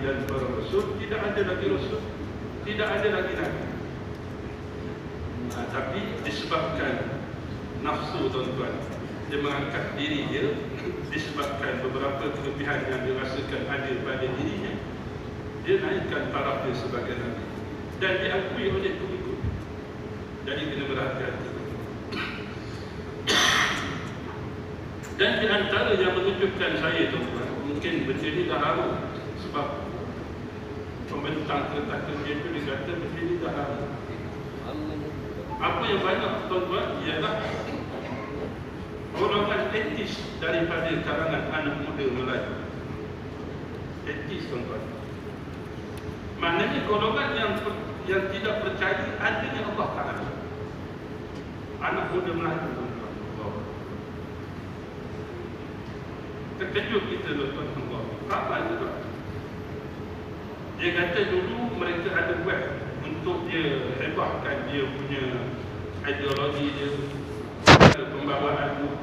dan para rasul, tidak ada lagi rasul, tidak ada lagi nabi. Tapi disebabkan nafsu tuan-tuan, dia mengangkat diri dia, disebabkan beberapa kelebihan yang dirasakan ada pada dirinya, dia naikkan taraf dia sebagai nabi dan diakui oleh pengikut. Jadi kena berhati-hati. Dan di antara yang menunjukkan saya tuan-tuan, mungkin berdiri dah lama, sebab pembentang kereta kerja itu dikata berdiri dah lama. Apa yang banyak tuan-tuan ialah golongan etis daripada kalangan anak muda Melayu. Etis tuan-tuan, maknanya golongan yang tidak percaya adanya Allah Ta'ala. Anak muda Melayu tuan-tuan, terkejut kita tuan-tuan Allah. Apa itu? Dia kata dulu mereka ada buat untuk dia hebahkan dia punya ideologi dia, ada pembawaan.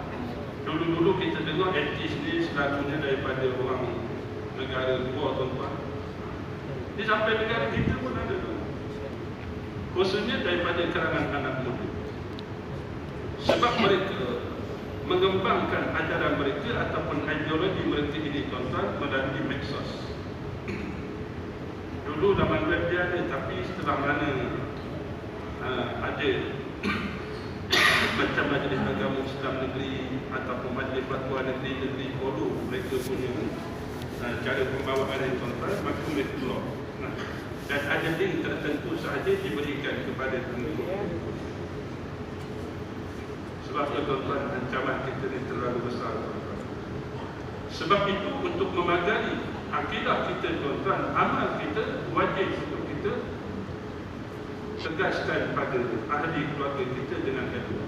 Dulu-dulu kita dengar etis ni selalunya daripada orang negara luar tuan-tuan. Dia sampai negara kita pun ada tu. Khususnya daripada kalangan anak muda. Sebab mereka mengembangkan ajaran mereka ataupun ideologi mereka ini tuan-tuan melalui medsos. Dulu zaman web dia ada, tapi setelah mana ada macam Majlis Agama Islam Negeri ataupun Majlis Fatwa Negeri follow mereka punya cara pembawaan yang tuan-tuan, maka mereka keluar. Dan ada link tertentu sahaja diberikan kepada pengikut. Sebab itu tuan-tuan, ancaman kita ni terlalu besar tuan-tuan. Sebab itu untuk memagari akidah kita tuan-tuan, amal kita wajib untuk kita tegaskan pada ahli keluarga kita dengan kedua.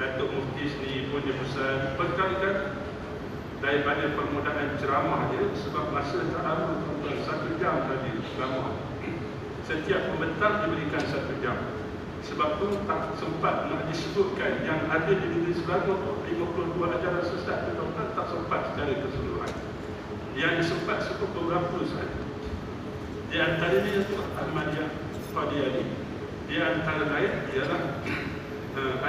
Datuk Mufti sendiri pun dia pesan berkali-kali daripada permulaan ceramah dia, sebab masa tak lama tuan-tuan, 1 jam tadi ceramah. Setiap pembentang diberikan 1 jam. Sebab tu tak sempat nak disebutkan yang ada di negeri Selangor 52 ajaran sesat tu tuan-tuan, tak sempat secara keseluruhan. Yang sempat sebut beberapa sahaja. Di antaranya itu Ahmadiyah Qadiani. Di antara lain ialah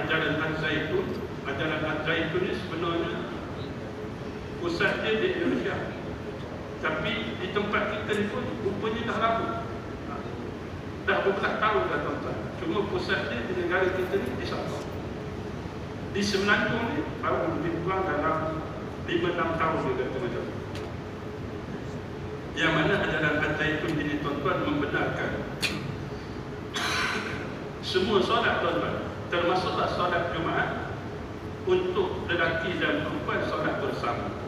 ajaran Az-Zaitun. Ajaran Az-Zaitun ni sebenarnya pusat dia di Indonesia, tapi di tempat kita ni pun rupanya dah lama, dah beberapa tahun dah tuan-tuan. Cuma pusat dia di negara kita ni di Sabah. Di Semenanjung ni baru lebih kurang dalam 5-6 tahun dia kata macam. Yang mana ajaran Az-Zaitun ini tuan-tuan membenarkan semua solat tuan-tuan, termasuklah solat Jumaat untuk lelaki dan perempuan solat bersama.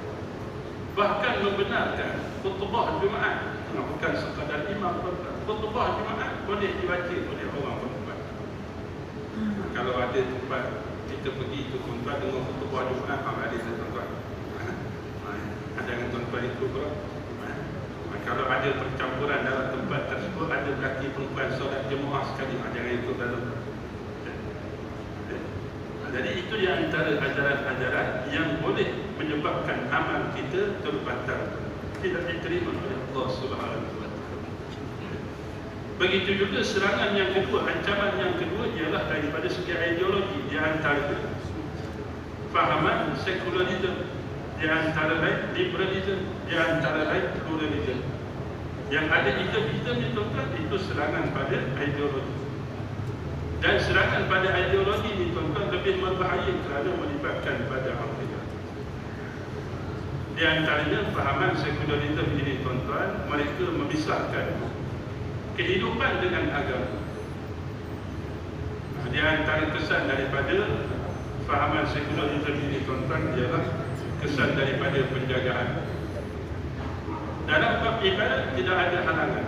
Bahkan membenarkan khutbah Jumaat, bukan sekadar imam tuan-tuan, khutbah Jumaat boleh dibaca oleh orang perempuan. Kalau ada tempat kita pergi itu tuan-tuan dengan khutbah Jumaat, ada tuan-tuan. Jangan tuan-tuan ikut bro. Kalau ada percampuran dalam tempat tersebut, ada lelaki perempuan solat jemaah sekali, jangan ikut dalam. Jadi itu di antara ajaran-ajaran yang boleh menyebabkan amal kita terbatal, tidak diterima oleh Allah Subhanahu wa taala. Begitu juga serangan yang kedua, ancaman yang kedua ialah daripada segi ideologi, di antara fahaman sekularisme, di antara lain liberalisme, di antara lain pluralisme. Yang ada item-item itu kan, itu serangan pada ideologi. Dan serangan pada ideologi ini tuan-tuan lebih berbahaya kerana melibatkan pada akidah. Di antaranya fahaman sekularisme ini tuan-tuan, mereka memisahkan kehidupan dengan agama. Di antara kesan daripada fahaman sekularisme ini tuan-tuan ialah kesan daripada penjagaan. Dalam bab ibadat tidak ada halangan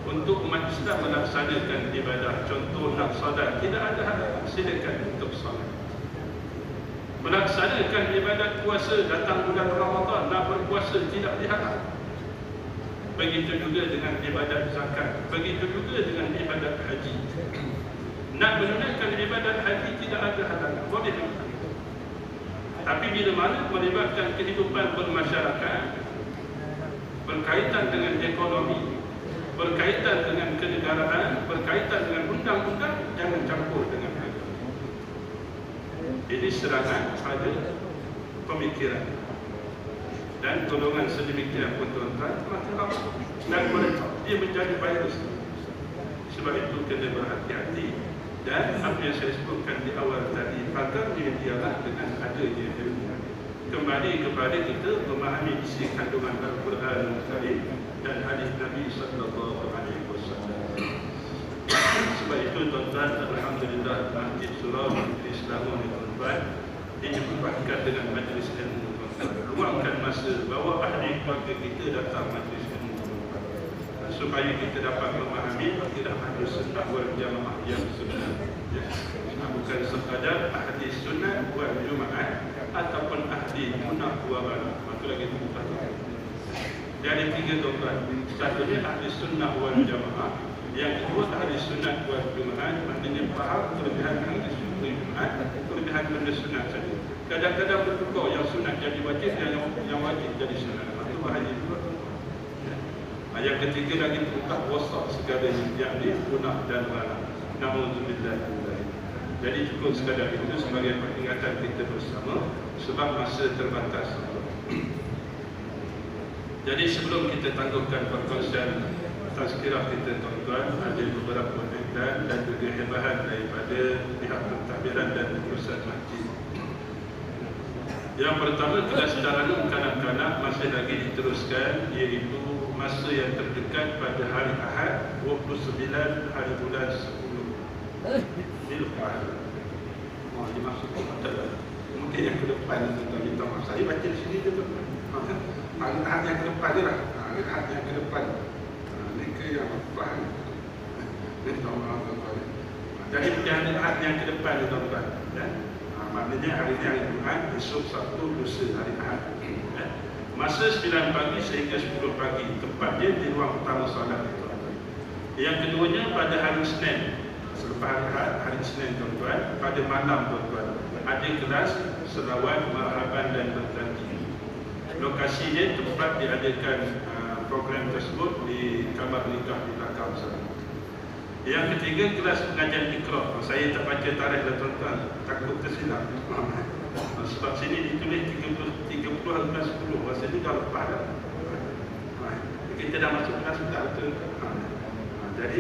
untuk umat Islam melaksanakan ibadah. Contoh nak solat, tidak ada halangan, silakan untuk solat. Melaksanakan ibadat puasa, datang bulan Ramadan nak berpuasa, tidak dihalang. Begitu juga dengan ibadat zakat, begitu juga dengan ibadat haji. Nak menunaikan ibadat haji tidak ada halangan, boleh. Tapi bila mana melibatkan kehidupan bermasyarakat, berkaitan dengan ekonomi, berkaitan dengan kenegaraan, berkaitan dengan undang-undang, jangan campur dengan agama. Ini serangan pada pemikiran. Dan golongan sedemikian pun tuan-tuan telah dan mereka dia menjadi virus. Sebab itu kena berhati-hati. Dan apa yang saya sebutkan di awal tadi, pagarnya dialah dengan adanya ilmu. Kembali kepada kita memahami isi kandungan Al-Quran Karim dan hadis Nabi sallallahu alaihi wasallam. Sebab itu tuan-tuan, alhamdulillah Masjid Surau Majlis Selangor ni tuan-tuan dinyempatkan dengan majlis ilmu tuan-tuan. Luangkan masa, bawa ahli keluarga kita datang majlis ilmu tuan-tuan, supaya kita dapat memahami akidah Ahlus Sunnah wal Jamaah yang sebenar. Bukan sekadar ahli sunnah wal Jumaat ataupun ahli munah wa balah. Itu lagi bukan. Jadi tiga tuan-tuan. Satunya ahli sunnah wal Jamaah. Yang kedua ahli sunnah wal Jumaat, maknanya faham kelebihan ahli sunnah wal Jumaat, kelebihan benda sunat saja. Kadang-kadang bertukar yang sunat jadi wajib, yang wajib jadi sunat. Itu bahaya juga. Yang ketiga lagi terungkap wasak segalanya, yakni munah dan balah. Na'udzubillah. Jadi cukup sekadar itu sebagai peringatan kita bersama sebab masa terbatas. Jadi sebelum kita tangguhkan perkongsian tazkirah kita tuan-tuan, ada beberapa penelitian dan juga hebahan daripada pihak pentadbiran dan urusan masjid. Yang pertama, kelas taranum kanak-kanak masih lagi diteruskan, iaitu masa yang terdekat pada hari Ahad 29 hari bulan 10 Zulhijjah. Dimaksud mungkin yang ke depan tuan-tuan, minta maaf saya baca di sini je tuan-tuan. Hari Ahad yang ke depan je lah. Hari Ahad yang ke depan. Ini ke yang faham. Minta maaf tuan-tuan. Jadi hari Ahad yang ke depan je tuan-tuan. Maknanya hari ini hari Jumaat, besok Sabtu, lusa hari Ahad. Masa 9 pagi sehingga 10 pagi, tepatnya di ruang utama solat tuan-tuan. Yang keduanya pada hari Senin. Selepas hari Senin tuan-tuan, pada malam tuan-tuan, ada kelas selawat, marhaban dan bertanji. Lokasinya tempat diadakan program tersebut di kamar nikah di belakang sana. Yang ketiga, kelas pengajian Iqra. Saya tak baca tarikh dah tuan-tuan, takut tersilap. Sebab sini ditulis 30 hari bulan 10, masa ni dah lepas dah. Kita dah masuk kelas dah betul. Jadi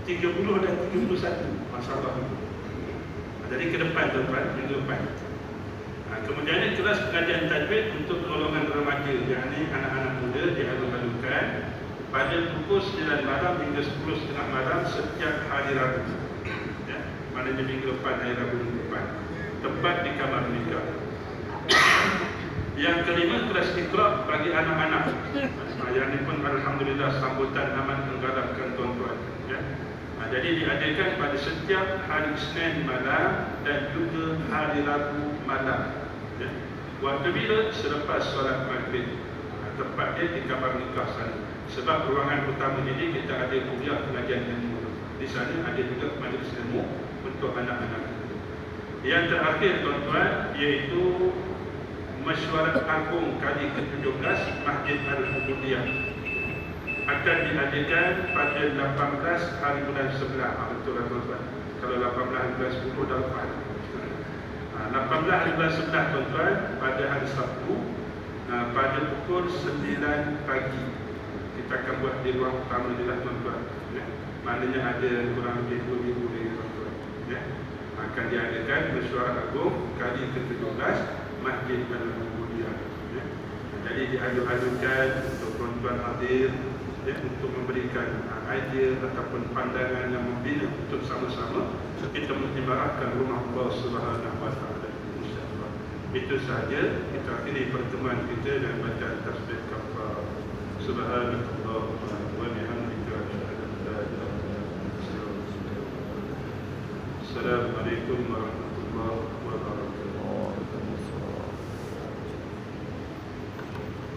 30 dan 31 masalah itu. Jadi ke depan tuan-tuan, minggu depan. Kemudian kelas pengajian tajwid untuk golongan remaja, yakni anak-anak muda diadu-adukan pada pukul 9 malam hingga 10.30 malam setiap hari Rabu. Ya, maknanya minggu depan, hari Rabu minggu depan. Tempat di kamar nikah. Yang kelima, kelas Iqra bagi anak-anak. Yang ini pun alhamdulillah sambutan amat menggalakkan tuan-tuan. Ya. Jadi diadakan pada setiap hari Senin malam dan juga hari Rabu malam. Ya. Waktu bila? Selepas solat maghrib. Tepatnya di kamar nikah sana. Sebab ruangan utama ini kita ada kuliah pengajian ilmu. Di sana ada juga majlis ilmu untuk anak-anak. Yang terakhir tuan-tuan, iaitu Mesyuarat Agung kali ke-17 Masjid Al-Ubudiyah akan diadakan pada 18 hari bulan 11. Betul lah tuan-tuan. Kalau 18 hari bulan 10 dah lepas. 18 hari bulan 11 tuan-tuan, pada hari Sabtu, pada pukul 9 pagi. Kita akan buat di ruang utama ni lah tuan-tuan. Ya. Maknanya ada kurang lebih 2 minggu lagi tuan-tuan. Ya. Akan diadakan Mesyuarat Agung kali ke-17 Masjid Al-Ubudiyah. Ya. Jadi diadu-adukan untuk tuan-tuan hadir, ya, untuk memberikan idea ataupun pandangan yang membina untuk sama-sama kita mengibaratkan rumah Allah Subhanahu wa taala. Insya-Allah. Itu sahaja kita akhiri pertemuan kita dan bacaan tasbih kafarah. Subhanallah wa bihamdika asyhadu an la ilaha illa anta astaghfiruka wa atubu ilaik. Assalamualaikum warahmatullahi wabarakatuh.